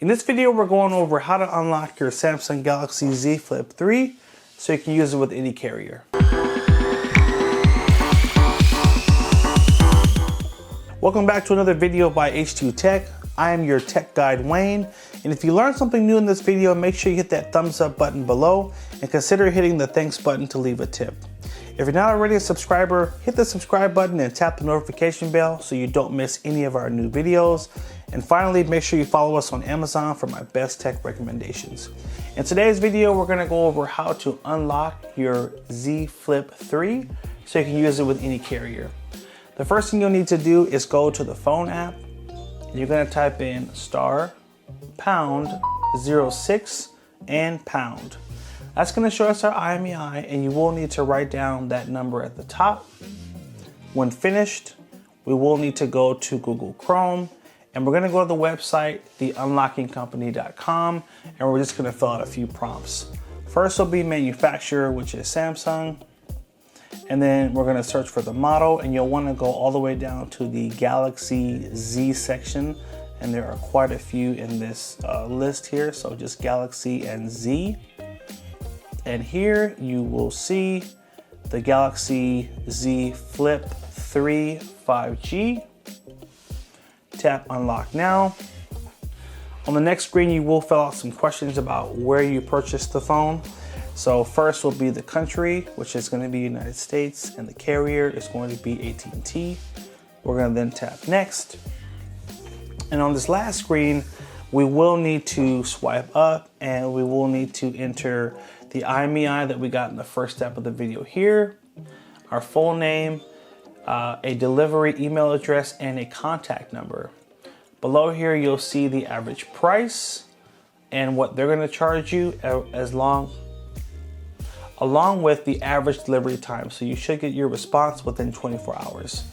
In this video, we're going over how to unlock your Samsung Galaxy Z Flip 3 so you can use it with any carrier. Welcome back to another video by H2 Tech. I am your tech guide, Wayne, and if you learned something new in this video, make sure you hit that thumbs up button below and consider hitting the thanks button to leave a tip. If you're not already a subscriber, hit the subscribe button and tap the notification bell so you don't miss any of our new videos. And finally, make sure you follow us on Amazon for my best tech recommendations. In today's video, we're gonna go over how to unlock your Z Flip 3 so you can use it with any carrier. The first thing you'll need to do is go to the phone app. You're gonna type in *#06 and #. That's gonna show us our IMEI, and you will need to write down that number at the top. When finished, we will need to go to Google Chrome, and we're gonna go to the website, theunlockingcompany.com, and we're just gonna fill out a few prompts. First will be manufacturer, which is Samsung, and then we're gonna search for the model, and you'll wanna go all the way down to the Galaxy Z section, and there are quite a few in this list here, so just Galaxy and Z. And here you will see the Galaxy Z Flip 3 5G. Tap unlock now. On the next screen, you will fill out some questions about where you purchased the phone. So first will be the country, which is going to be United States, and the carrier is going to be AT&T. We're going to then tap next. And on this last screen, we will need to swipe up, and we will need to enter the IMEI that we got in the first step of the video here, our full name, a delivery email address, and a contact number. Below here, you'll see the average price and what they're going to charge you along with the average delivery time. So you should get your response within 24 hours.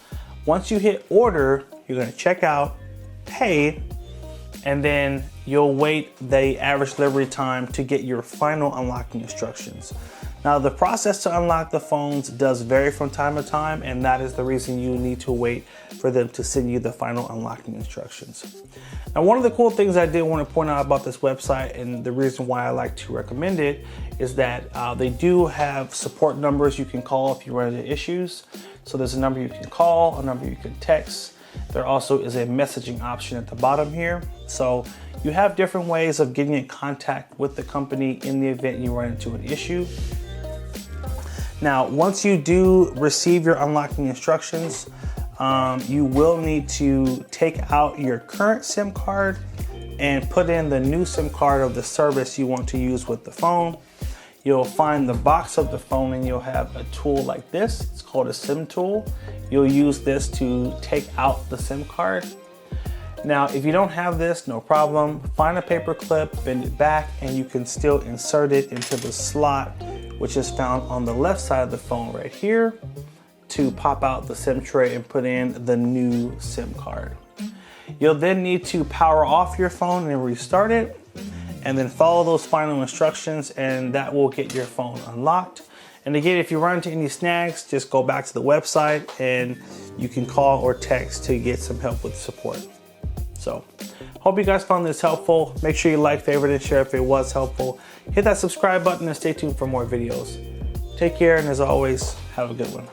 Once you hit order, you're going to check out, pay, and then you'll wait the average delivery time to get your final unlocking instructions. Now, the process to unlock the phones does vary from time to time, and that is the reason you need to wait for them to send you the final unlocking instructions. Now, one of the cool things I did want to point out about this website, and the reason why I like to recommend it, is that they do have support numbers you can call if you run into issues. So there's a number you can call, a number you can text. There also is a messaging option at the bottom here. So you have different ways of getting in contact with the company in the event you run into an issue. Now, once you do receive your unlocking instructions, you will need to take out your current SIM card and put in the new SIM card of the service you want to use with the phone. You'll find the box of the phone, and you'll have a tool like this. It's called a SIM tool. You'll use this to take out the SIM card. Now, if you don't have this, no problem. Find a paper clip, bend it back, and you can still insert it into the slot, which is found on the left side of the phone right here, to pop out the SIM tray and put in the new SIM card. You'll then need to power off your phone and restart it, and then follow those final instructions, and that will get your phone unlocked. And again, if you run into any snags, just go back to the website and you can call or text to get some help with support. So, hope you guys found this helpful. Make sure you like, favorite, and share if it was helpful. Hit that subscribe button and stay tuned for more videos. Take care, and as always, have a good one.